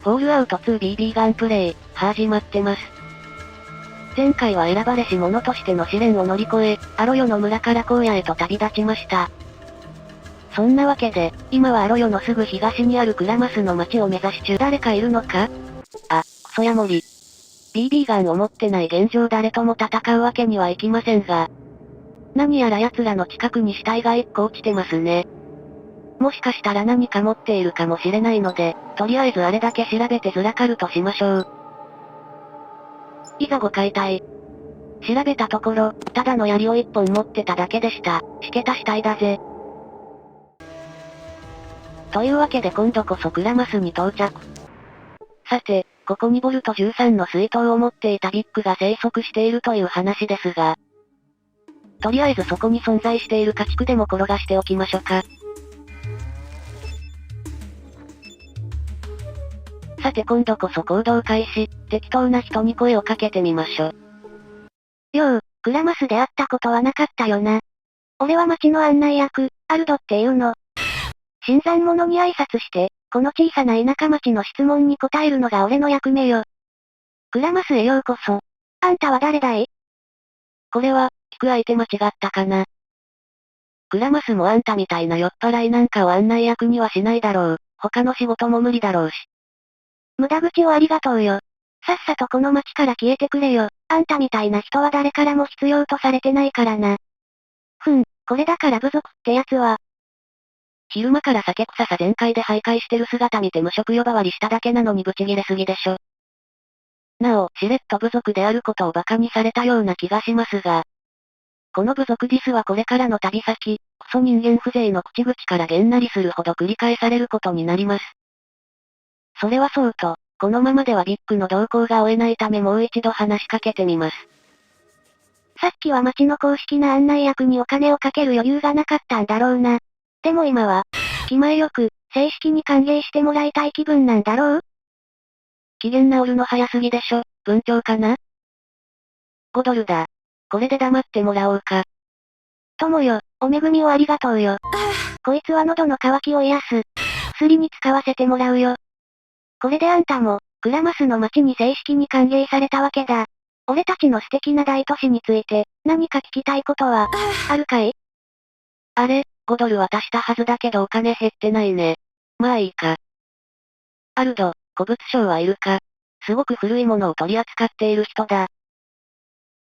フォールアウト 2BB ガンプレイ、始まってます。前回は選ばれし者としての試練を乗り越え、アロヨの村から荒野へと旅立ちました。そんなわけで、今はアロヨのすぐ東にあるクラマスの町を目指し中。誰かいるのか？あ、クソヤモリ。BB ガンを持ってない現状誰とも戦うわけにはいきませんが。何やら奴らの近くに死体が1個落ちてますね。もしかしたら何か持っているかもしれないので、とりあえずあれだけ調べてずらかるとしましょう。いざご解体。調べたところ、ただの槍を1本持ってただけでした。しけた死体だぜ。というわけで今度こそクラマスに到着。さて、ここにボルト13の水筒を持っていたビッグが生息しているという話ですが。とりあえずそこに存在している家畜でも転がしておきましょか。さて今度こそ行動開始、適当な人に声をかけてみましょ。よう、クラマスで会ったことはなかったよな。俺は町の案内役、アルドっていうの。新参者に挨拶して、この小さな田舎町の質問に答えるのが俺の役目よ。クラマスへようこそ。あんたは誰だい？これは、聞く相手間違ったかな。クラマスもあんたみたいな酔っ払いなんかを案内役にはしないだろう。他の仕事も無理だろうし。無駄口をありがとうよ。さっさとこの町から消えてくれよ。あんたみたいな人は誰からも必要とされてないからな。これだから部族ってやつは。昼間から酒臭さ全開で徘徊してる姿見て無職呼ばわりしただけなのにブチギレすぎでしょ。なお、しれっと部族であることを馬鹿にされたような気がしますが。この部族ディスはこれからの旅先、クソ人間風情の口々からげんなりするほど繰り返されることになります。それはそうと、このままではビッグの動向が追えないためもう一度話しかけてみます。さっきは町の公式な案内役にお金をかける余裕がなかったんだろうな。でも今は、気前よく、正式に歓迎してもらいたい気分なんだろう？機嫌直るの早すぎでしょ、文鳥かな？ 5 ドルだ。これで黙ってもらおうか。友よ、お恵みをありがとうよ。こいつは喉の渇きを癒す。薬に使わせてもらうよ。これであんたも、クラマスの町に正式に歓迎されたわけだ。俺たちの素敵な大都市について、何か聞きたいことは、あるかい？あれ、5ドル渡したはずだけどお金減ってないね。まあいいか。アルド、古物商はいるか？すごく古いものを取り扱っている人だ。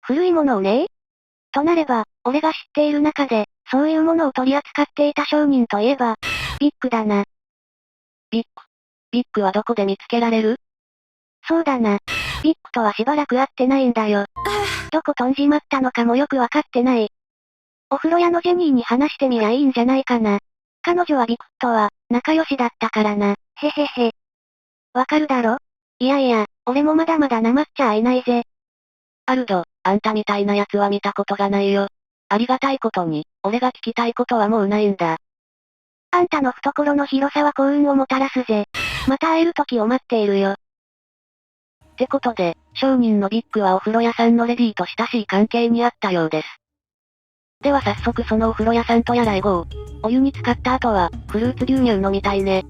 古いものをね。となれば、俺が知っている中で、そういうものを取り扱っていた商人といえば、ビッグだな。ビッグ。ビッグはどこで見つけられる？そうだな。ビッグとはしばらく会ってないんだよ。どこ飛んじまったのかもよくわかってない。お風呂屋のジェニーに話してみりゃいいんじゃないかな。彼女はビッグとは、仲良しだったからな。へへへ。わかるだろ？いやいや、俺もまだまだなまっちゃいないぜ。アルド、あんたみたいな奴は見たことがないよ。ありがたいことに、俺が聞きたいことはもうないんだ。あんたの懐の広さは幸運をもたらすぜ。また会える時を待っているよ。ってことで、商人のビッグはお風呂屋さんのレディーと親しい関係にあったようです。では早速そのお風呂屋さんとやらへごう。お湯に浸かった後は、フルーツ牛乳飲みたいね。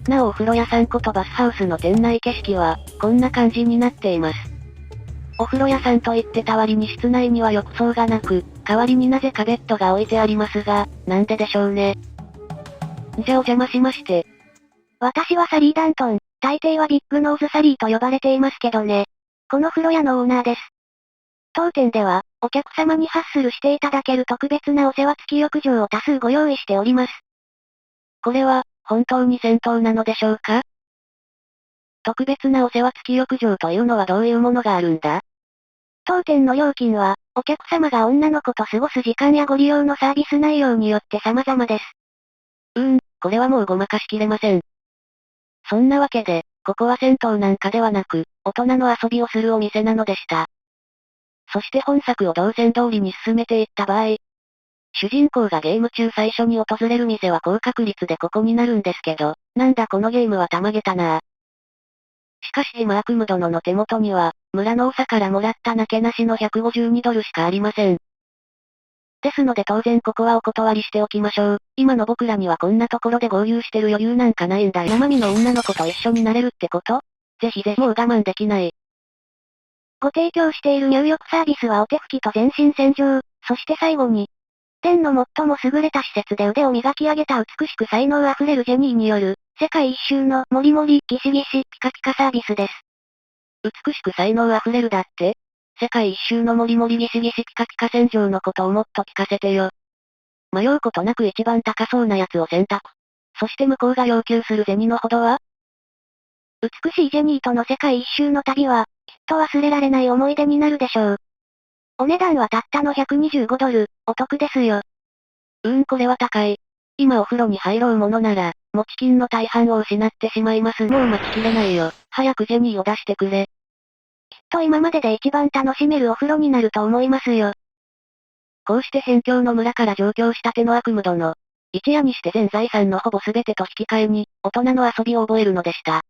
なおお風呂屋さんことバスハウスの店内景色は、こんな感じになっています。お風呂屋さんと言ってた割に室内には浴槽がなく、代わりになぜかベッドが置いてありますが、なんででしょうね。じゃあお邪魔しまして。私はサリー・ダントン、大抵はビッグノーズ・サリーと呼ばれていますけどね。この風呂屋のオーナーです。当店では、お客様にハッスルしていただける特別なお世話付き浴場を多数ご用意しております。これは、本当に銭湯なのでしょうか？特別なお世話付き浴場というのはどういうものがあるんだ？当店の料金は、お客様が女の子と過ごす時間やご利用のサービス内容によって様々です。これはもうごまかしきれません。そんなわけで、ここは銭湯なんかではなく、大人の遊びをするお店なのでした。そして本作を動線通りに進めていった場合、主人公がゲーム中最初に訪れる店は高確率でここになるんですけど、なんだこのゲームはたまげたなぁ。しかしマークム殿の手元には、村の長からもらったなけなしの152ドルしかありません。ですので当然ここはお断りしておきましょう。今の僕らにはこんなところで合流してる余裕なんかないんだよ。生身の女の子と一緒になれるってこと？ぜひぜひもう我慢できない。ご提供している入浴サービスはお手拭きと全身洗浄、そして最後に、天の最も優れた施設で腕を磨き上げた美しく才能あふれるジェニーによる、世界一周のもりもり、ギシギシ、ピカピカサービスです。美しく才能あふれるだって？世界一周のもりもりギシギシピカピカ洗浄のことをもっと聞かせてよ。迷うことなく一番高そうなやつを選択。そして向こうが要求する銭のほどは？美しいジェニーとの世界一周の旅は、きっと忘れられない思い出になるでしょう。お値段はたったの$125、お得ですよ。これは高い。今お風呂に入ろうものなら、持ち金の大半を失ってしまいます。もう待ちきれないよ。早くジェニーを出してくれ。きっと今までで一番楽しめるお風呂になると思いますよ。こうして辺境の村から上京したての悪夢殿。一夜にして全財産のほぼ全てと引き換えに、大人の遊びを覚えるのでした。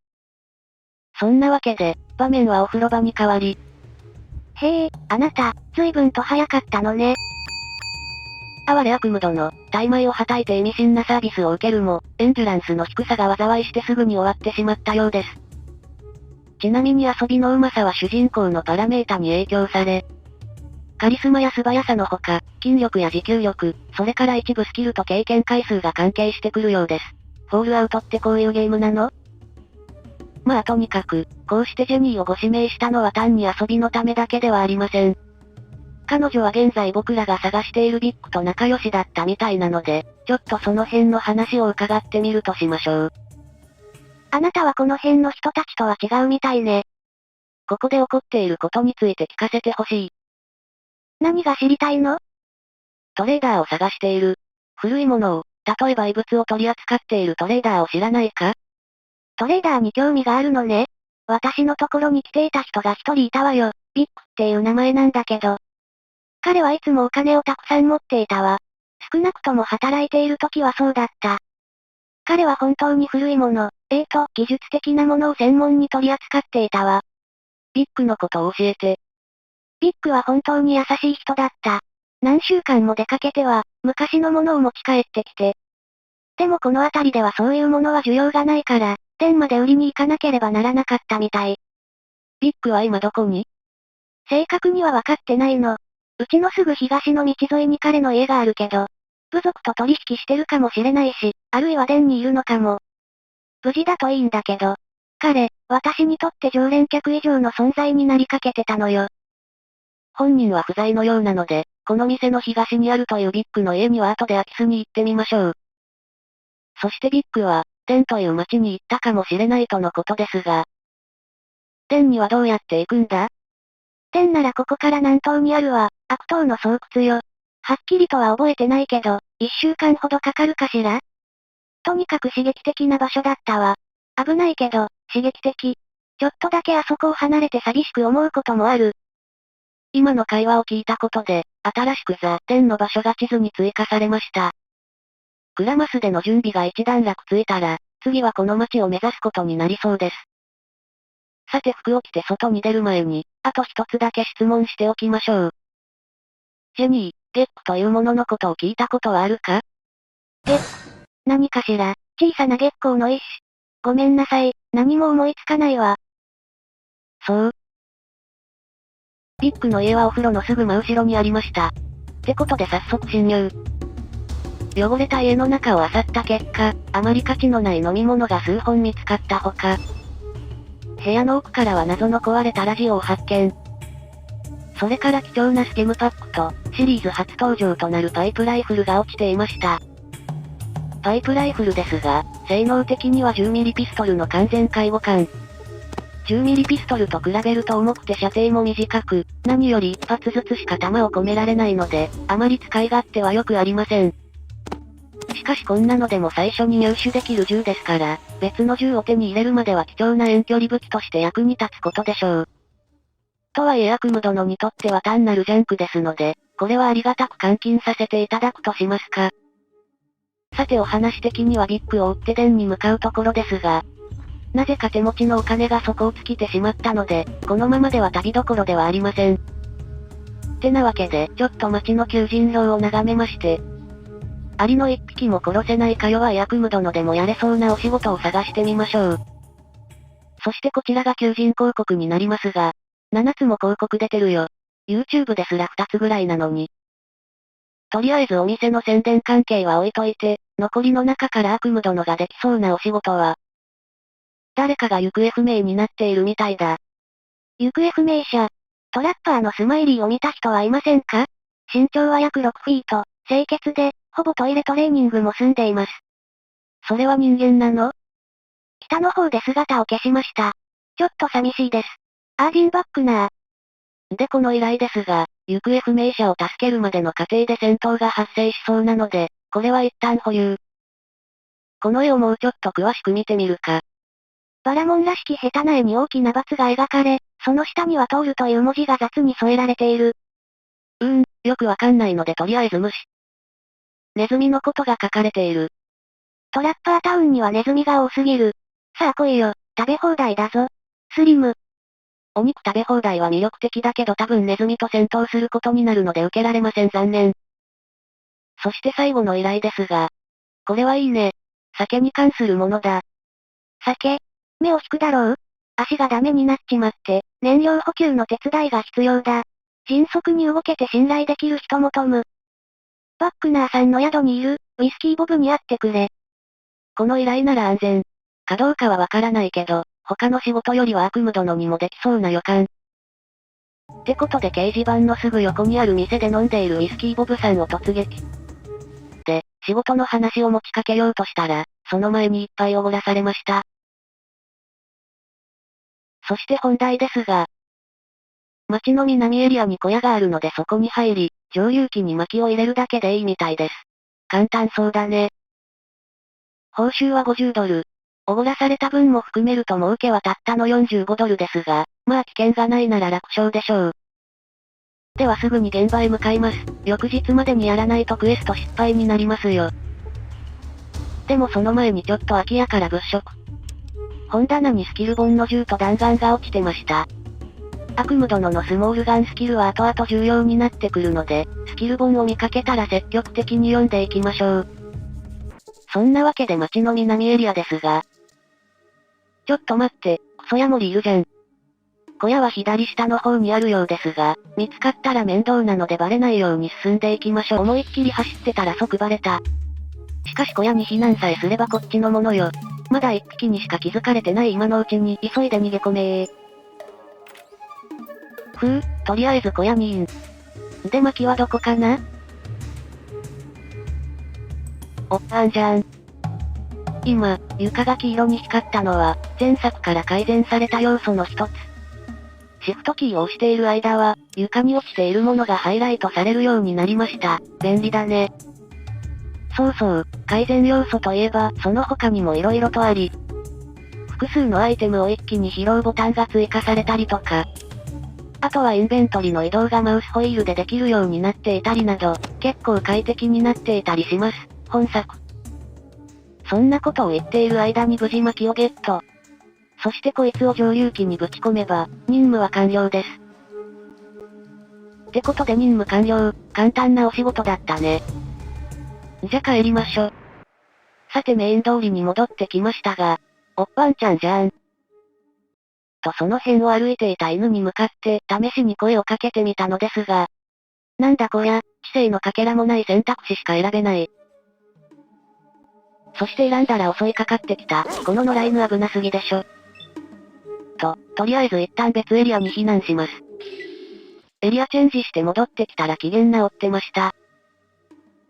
そんなわけで、場面はお風呂場に変わり。へえ、あなた、随分と早かったのね。哀れ悪夢殿、大枚をはたいて意味深なサービスを受けるも、エンデュランスの低さが災いしてすぐに終わってしまったようです。ちなみに遊びのうまさは主人公のパラメータに影響され、カリスマや素早さのほか、筋力や持久力、それから一部スキルと経験回数が関係してくるようです。フォールアウトってこういうゲームなの？まあとにかく、こうしてジェニーをご指名したのは単に遊びのためだけではありません。彼女は現在僕らが探しているビッグと仲良しだったみたいなので、ちょっとその辺の話を伺ってみるとしましょう。あなたはこの辺の人たちとは違うみたいね。ここで起こっていることについて聞かせてほしい。何が知りたいの？トレーダーを探している。古いものを、例えば異物を取り扱っているトレーダーを知らないか？トレーダーに興味があるのね。私のところに来ていた人が一人いたわよ。ビッグっていう名前なんだけど。彼はいつもお金をたくさん持っていたわ。少なくとも働いている時はそうだった。彼は本当に古いもの、技術的なものを専門に取り扱っていたわ。ビッグのことを教えて。ビッグは本当に優しい人だった。何週間も出かけては、昔のものを持ち帰ってきて。でもこの辺りではそういうものは需要がないから、店まで売りに行かなければならなかったみたい。ビッグは今どこに？正確には分かってないの。うちのすぐ東の道沿いに彼の家があるけど、部族と取引してるかもしれないし、あるいは店にいるのかも。無事だといいんだけど。彼、私にとって常連客以上の存在になりかけてたのよ。本人は不在のようなので、この店の東にあるというビッグの家には後で空き巣に行ってみましょう。そしてビッグは、店という町に行ったかもしれないとのことですが。店にはどうやって行くんだ？店ならここから南東にあるわ、悪党の巣窟よ。はっきりとは覚えてないけど、1週間ほどかかるかしら？とにかく刺激的な場所だったわ。危ないけど、刺激的。ちょっとだけあそこを離れて寂しく思うこともある。今の会話を聞いたことで、新しく店の場所が地図に追加されました。クラマスでの準備が一段落ついたら、次はこの街を目指すことになりそうです。さて服を着て外に出る前に、あと一つだけ質問しておきましょう。ジェニー、ゲックというもののことを聞いたことはあるか？ゲック？何かしら、小さな月光の一種。ごめんなさい、何も思いつかないわ。そう。ビッグの家はお風呂のすぐ真後ろにありました。ってことで早速侵入。汚れた家の中を漁った結果、あまり価値のない飲み物が数本見つかったほか、部屋の奥からは謎の壊れたラジオを発見。それから貴重なステムパックと、シリーズ初登場となるパイプライフルが落ちていました。パイプライフルですが、性能的には 10mm ピストルの完全介護感。10mm ピストルと比べると重くて射程も短く、何より一発ずつしか弾を込められないので、あまり使い勝手は良くありません。しかしこんなのでも最初に入手できる銃ですから、別の銃を手に入れるまでは貴重な遠距離武器として役に立つことでしょう。とはいえ悪夢殿にとっては単なるジャンクですので、これはありがたく換金させていただくとしますか。さてお話的にはビッグを追って殿に向かうところですが、なぜか手持ちのお金が底を尽きてしまったので、このままでは旅どころではありません。ってなわけで、ちょっと街の求人票を眺めまして、アリの一匹も殺せないか弱い悪夢殿でもやれそうなお仕事を探してみましょう。そしてこちらが求人広告になりますが、7つも広告出てるよ。YouTube ですら2つぐらいなのに。とりあえずお店の宣伝関係は置いといて、残りの中から悪夢殿ができそうなお仕事は、誰かが行方不明になっているみたいだ。行方不明者。トラッパーのスマイリーを見た人はいませんか？身長は約6フィート、清潔で、ほぼトイレトレーニングも済んでいます。それは人間なの？北の方で姿を消しました。ちょっと寂しいです。アージンバックナー。でこの依頼ですが、行方不明者を助けるまでの過程で戦闘が発生しそうなので、これは一旦保留。この絵をもうちょっと詳しく見てみるか。バラモンらしき下手な絵に大きな×が描かれ、その下には通るという文字が雑に添えられている。よくわかんないのでとりあえず無視。ネズミのことが書かれている。トラッパータウンにはネズミが多すぎる。さあ来いよ、食べ放題だぞ。スリム。お肉食べ放題は魅力的だけど多分ネズミと戦闘することになるので受けられません残念。そして最後の依頼ですが、これはいいね。酒に関するものだ。酒。目を引くだろう？足がダメになっちまって、燃料補給の手伝いが必要だ。迅速に動けて信頼できる人求む。バックナーさんの宿にいる、ウィスキーボブに会ってくれ。この依頼なら安全。かどうかはわからないけど、他の仕事よりは悪夢殿にもできそうな予感。ってことで掲示板のすぐ横にある店で飲んでいるウィスキーボブさんを突撃。で、仕事の話を持ちかけようとしたら、その前に一杯おごらされました。そして本題ですが、街の南エリアに小屋があるのでそこに入り、蒸留機に薪を入れるだけでいいみたいです。簡単そうだね。報酬は50ドル。おごらされた分も含めると儲けはたったの45ドルですが、まあ危険がないなら楽勝でしょう。ではすぐに現場へ向かいます。翌日までにやらないとクエスト失敗になりますよ。でもその前にちょっと空き家から物色。本棚にスキル本の銃と弾丸が落ちてました。悪夢殿のスモールガンスキルは後々重要になってくるので、スキル本を見かけたら積極的に読んでいきましょう。そんなわけで街の南エリアですが。ちょっと待って、クソヤモリいるじゃん。小屋は左下の方にあるようですが、見つかったら面倒なのでバレないように進んでいきましょう。思いっきり走ってたら即バレた。しかし小屋に避難さえすればこっちのものよ。まだ一匹にしか気づかれてない今のうちに急いで逃げ込めー。とりあえず小屋にイン。で薪はどこかな？おっあんじゃん。今、床が黄色に光ったのは、前作から改善された要素の一つ。シフトキーを押している間は、床に落ちているものがハイライトされるようになりました。便利だね。そうそう、改善要素といえば、その他にも色々とあり、複数のアイテムを一気に拾うボタンが追加されたりとか、あとはインベントリの移動がマウスホイールでできるようになっていたりなど、結構快適になっていたりします。本作。そんなことを言っている間に無事薪をゲット。そしてこいつを蒸留機にぶち込めば、任務は完了です。ってことで任務完了、簡単なお仕事だったね。じゃ帰りましょ。さてメイン通りに戻ってきましたが、おっぱんちゃんじゃん。とその辺を歩いていた犬に向かって、試しに声をかけてみたのですが、なんだこりゃ、知性のかけらもない選択肢しか選べない。そして選んだら襲いかかってきた、この野良犬危なすぎでしょ。とりあえず一旦別エリアに避難します。エリアチェンジして戻ってきたら機嫌直ってました。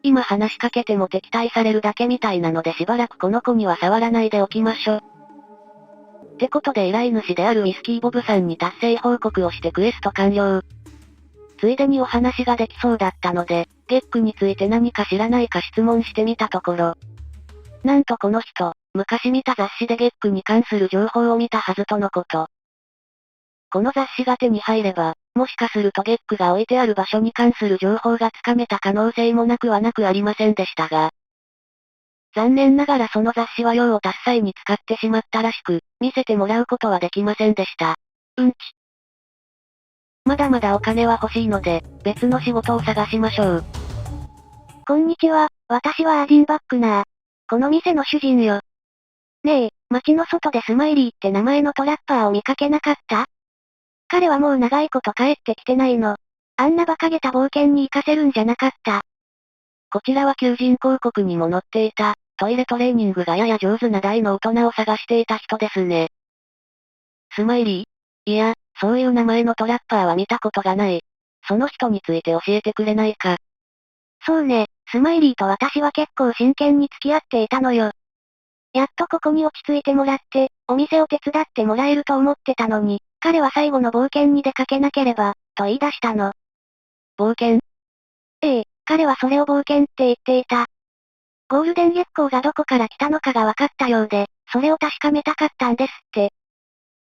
今話しかけても敵対されるだけみたいなのでしばらくこの子には触らないでおきましょ。ってことで依頼主であるウィスキーボブさんに達成報告をしてクエスト完了。ついでにお話ができそうだったので、ゲックについて何か知らないか質問してみたところ、なんとこの人、昔見た雑誌でゲックに関する情報を見たはずとのこと。この雑誌が手に入れば、もしかするとゲックが置いてある場所に関する情報がつかめた可能性もなくはなくありませんでしたが、残念ながらその雑誌は用を足す際に使ってしまったらしく、見せてもらうことはできませんでした。うんち。まだまだお金は欲しいので、別の仕事を探しましょう。こんにちは、私はアーディン・バックナー。この店の主人よ。ねえ、街の外でスマイリーって名前のトラッパーを見かけなかった？彼はもう長いこと帰ってきてないの。あんな馬鹿げた冒険に行かせるんじゃなかった。こちらは求人広告にも載っていた、トイレトレーニングがやや上手な大の大人を探していた人ですね。スマイリー？いや、そういう名前のトラッパーは見たことがない。その人について教えてくれないか。そうね、スマイリーと私は結構真剣に付き合っていたのよ。やっとここに落ち着いてもらって、お店を手伝ってもらえると思ってたのに、彼は最後の冒険に出かけなければ、と言い出したの。冒険？ええ、彼はそれを冒険って言っていた。ゴールデン月光がどこから来たのかが分かったようで、それを確かめたかったんですって。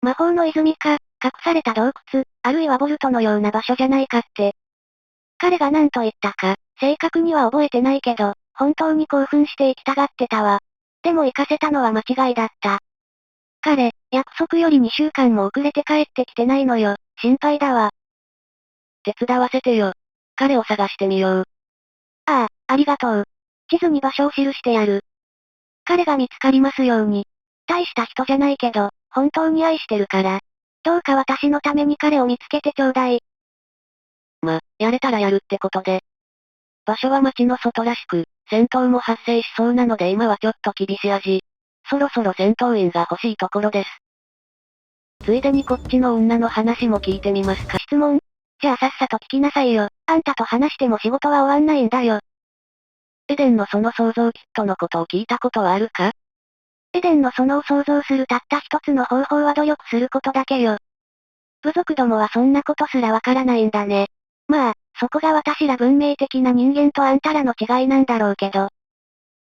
魔法の泉か、隠された洞窟、あるいはボルトのような場所じゃないかって。彼が何と言ったか、正確には覚えてないけど、本当に興奮して行きたがってたわ。でも行かせたのは間違いだった。彼、約束より2週間も遅れて帰ってきてないのよ。心配だわ。手伝わせてよ。彼を探してみよう。ああ、ありがとう。地図に場所を記してやる。彼が見つかりますように。大した人じゃないけど、本当に愛してるから。どうか私のために彼を見つけてちょうだい。やれたらやるってことで。場所は街の外らしく、戦闘も発生しそうなので今はちょっと厳しい味。そろそろ戦闘員が欲しいところです。ついでにこっちの女の話も聞いてみますか。質問？じゃあさっさと聞きなさいよ。あんたと話しても仕事は終わんないんだよ。エデンのその創造キットのことを聞いたことはあるか？エデンの園を創造するたった一つの方法は努力することだけよ。部族どもはそんなことすらわからないんだね。まあ、そこが私ら文明的な人間とあんたらの違いなんだろうけど。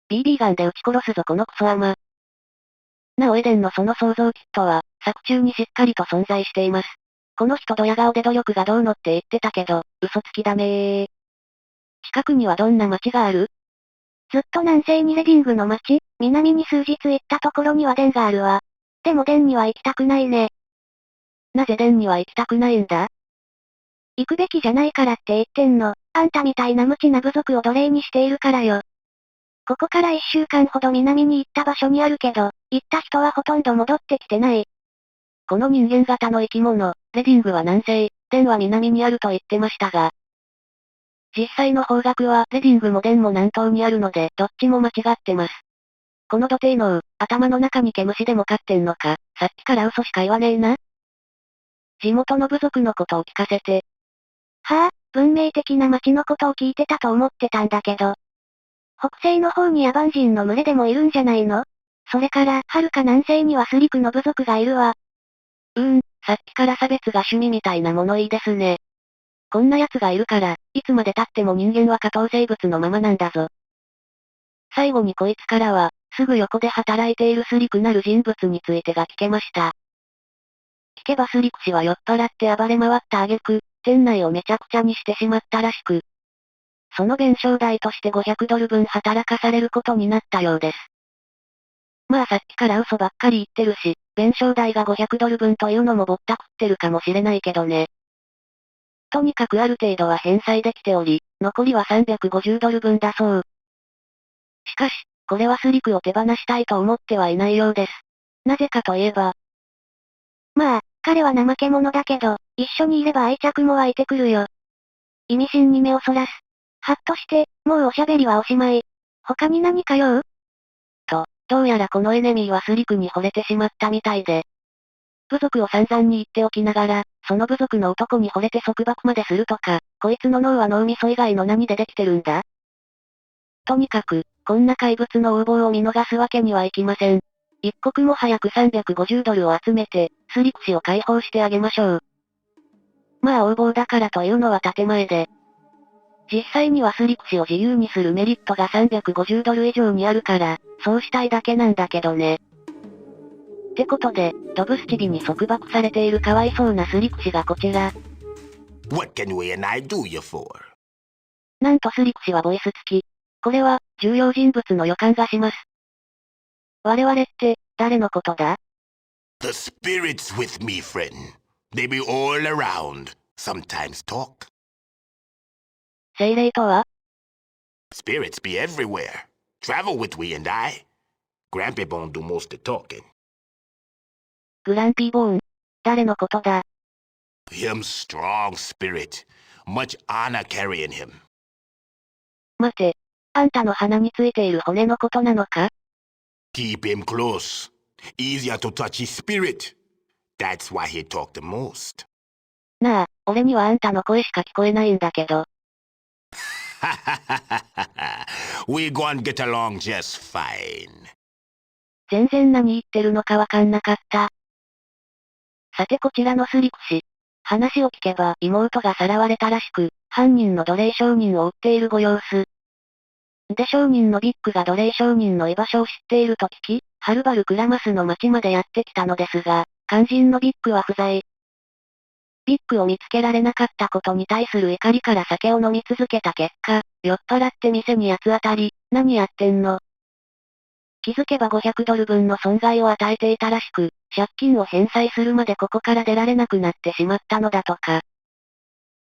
BB ガンで撃ち殺すぞこのクソアマ。なおエデンのその創造キットは、作中にしっかりと存在しています。この人ドヤ顔で努力がどうのって言ってたけど、嘘つきだめー。近くにはどんな街がある？ずっと南西にレディングの街、南に数日行ったところにはデンがあるわ。でもデンには行きたくないね。なぜデンには行きたくないんだ？行くべきじゃないからって言ってんの。あんたみたいな無知な部族を奴隷にしているからよ。ここから1週間ほど南に行った場所にあるけど、行った人はほとんど戻ってきてない。この人間型の生き物、レディングは南西、デンは南にあると言ってましたが。実際の方角はレディングもデンも南東にあるので、どっちも間違ってます。この土底の頭の中に毛虫でも飼ってんのか、さっきから嘘しか言わねえな。地元の部族のことを聞かせて。はぁ、文明的な町のことを聞いてたと思ってたんだけど。北西の方に野蛮人の群れでもいるんじゃないの？それから、遥か南西にはスリクの部族がいるわ。さっきから差別が趣味みたいな物言いですね。こんな奴がいるから、いつまで経っても人間は下等生物のままなんだぞ。最後にこいつからは、すぐ横で働いているスリクなる人物についてが聞けました。聞けばスリク氏は酔っ払って暴れ回った挙句、店内をめちゃくちゃにしてしまったらしく、その弁償代として500ドル分働かされることになったようです。まあさっきから嘘ばっかり言ってるし、弁償代が500ドル分というのもぼったくってるかもしれないけどね。とにかくある程度は返済できており、残りは350ドル分だそう。しかし、これはスリクを手放したいと思ってはいないようです。なぜかといえば、まあ、彼は怠け者だけど、一緒にいれば愛着も湧いてくるよ。意味深に目をそらす。はっとして、もうおしゃべりはおしまい。他に何か用？どうやらこのエネミーはスリクに惚れてしまったみたいで。部族を散々に言っておきながら、その部族の男に惚れて束縛までするとか、こいつの脳は脳みそ以外の何でできてるんだ？とにかく、こんな怪物の横暴を見逃すわけにはいきません。一刻も早く350ドルを集めて、スリク氏を解放してあげましょう。まあ横暴だからというのは建前で。実際にはスリク氏を自由にするメリットが350ドル以上にあるから、そうしたいだけなんだけどね。ってことで、ドブスチビに束縛されているかわいそうなスリク氏がこちら。What can we and I do you for? なんとスリク氏はボイス付き。これは、重要人物の予感がします。我々って、誰のことだ？ The spirits with me, friend. They be all around. sometimes talk. 精霊とは？ Spirits be everywhere. Travel with we and I. Grampy Bone do most of the talking. グランピーボーン。誰のことだ？ Him strong spirit. Much honor carrying him. 待て。あんたの鼻についている骨のことなのか？ Keep him close. Easier to touch his spirit. That's why he talk the most. なあ、俺にはあんたの声しか聞こえないんだけど。We gon' get along just fine. 全然何言ってるのかわかんなかった。さてこちらのスリク氏。話を聞けば妹がさらわれたらしく、犯人の奴隷商人を追っているご様子。で商人のビッグが奴隷商人の居場所を知っていると聞き、はるばるクラマスの町までやってきたのですが、肝心のビッグは不在。ビッグを見つけられなかったことに対する怒りから酒を飲み続けた結果、酔っ払って店に八つ当たり、何やってんの？気づけば500ドル分の損害を与えていたらしく、借金を返済するまでここから出られなくなってしまったのだとか。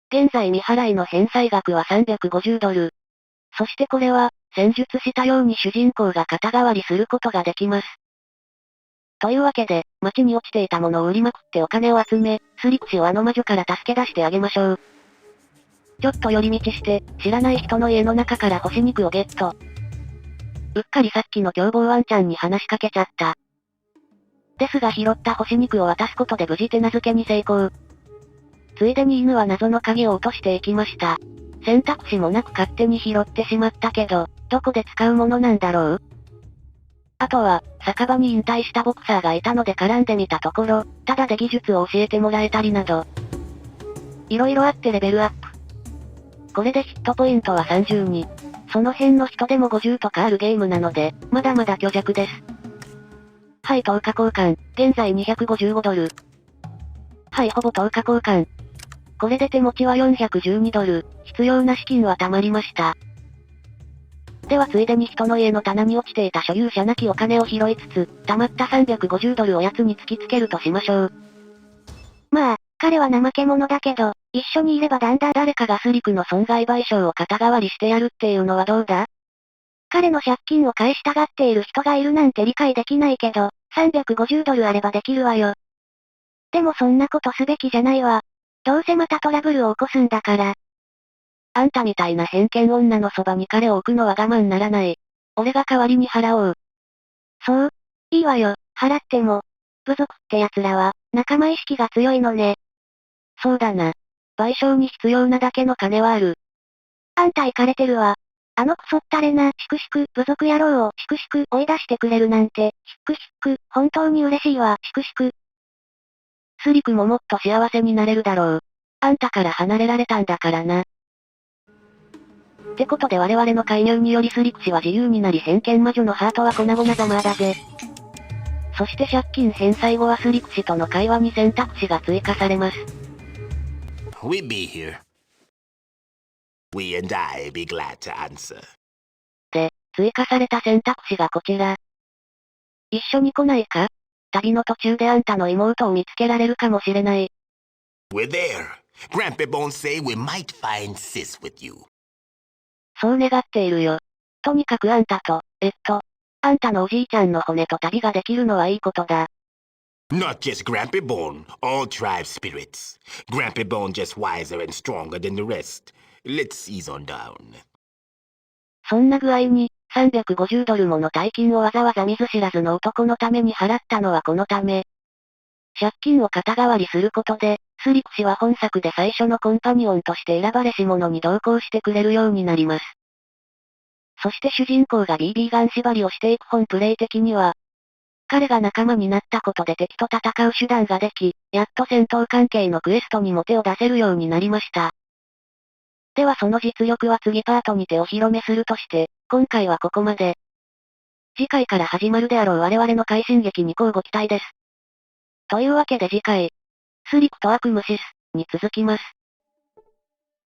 現在未払いの返済額は350ドル。そしてこれは、戦術したように主人公が肩代わりすることができます。というわけで、街に落ちていたものを売りまくってお金を集め、スリク氏をあの魔女から助け出してあげましょう。ちょっと寄り道して、知らない人の家の中から干し肉をゲット。うっかりさっきの凶暴ワンちゃんに話しかけちゃった。ですが拾った干し肉を渡すことで無事手なずけに成功。ついでに犬は謎の鍵を落としていきました。選択肢もなく勝手に拾ってしまったけど、どこで使うものなんだろう？あとは、酒場に引退したボクサーがいたので絡んでみたところ、ただで技術を教えてもらえたりなど。色々あってレベルアップ。これでヒットポイントは30に。その辺の人でも50とかあるゲームなので、まだまだ虚弱です。はい、10日交換。現在255ドル。はい、ほぼ10日交換。これで手持ちは412ドル。必要な資金は貯まりました。ではついでに人の家の棚に落ちていた所有者なきお金を拾いつつ、貯まった350ドルを奴に突きつけるとしましょう。まあ、彼は怠け者だけど、一緒にいればだんだん誰かがスリクの損害賠償を肩代わりしてやるっていうのはどうだ？彼の借金を返したがっている人がいるなんて理解できないけど、350ドルあればできるわよ。でもそんなことすべきじゃないわ。どうせまたトラブルを起こすんだから。あんたみたいな偏見女のそばに彼を置くのは我慢ならない。俺が代わりに払おう。そう？いいわよ、払っても。部族って奴らは、仲間意識が強いのね。そうだな。賠償に必要なだけの金はある。あんたイカれてるわ。あのクソったれな、しく部族野郎を、しく追い出してくれるなんて、本当に嬉しいわ、しく。スリクももっと幸せになれるだろう。あんたから離れられたんだからな。ってことで我々の介入によりスリク氏は自由になり偏見魔女のハートは粉々ざまーだぜ。そして借金返済後はスリク氏との会話に選択肢が追加されます。We be here. We and I be glad to answer. で、追加された選択肢がこちら。一緒に来ないか？旅の途中であんたの妹を見つけられるかもしれない。We're there. Grampy Bone say we might find sis with you. そう願っているよ。とにかくあんたと、あんたのおじいちゃんの骨と旅ができるのはいいことだ。Not just Grampy Bone, all tribe spirits. Grampy Bone just wiser and stronger than the rest. Let's ease on down. そんな具合に、350ドルもの大金をわざわざ見ず知らずの男のために払ったのはこのため。借金を肩代わりすることで、スリク氏は本作で最初のコンパニオンとして選ばれし者に同行してくれるようになります。そして主人公が BB ガン縛りをしていく本プレイ的には、彼が仲間になったことで敵と戦う手段ができ、やっと戦闘関係のクエストにも手を出せるようになりました。ではその実力は次パートにてお披露目するとして、今回はここまで。次回から始まるであろう我々の快進撃に乞うご期待です。というわけで次回、スリクと悪夢シスに続きます。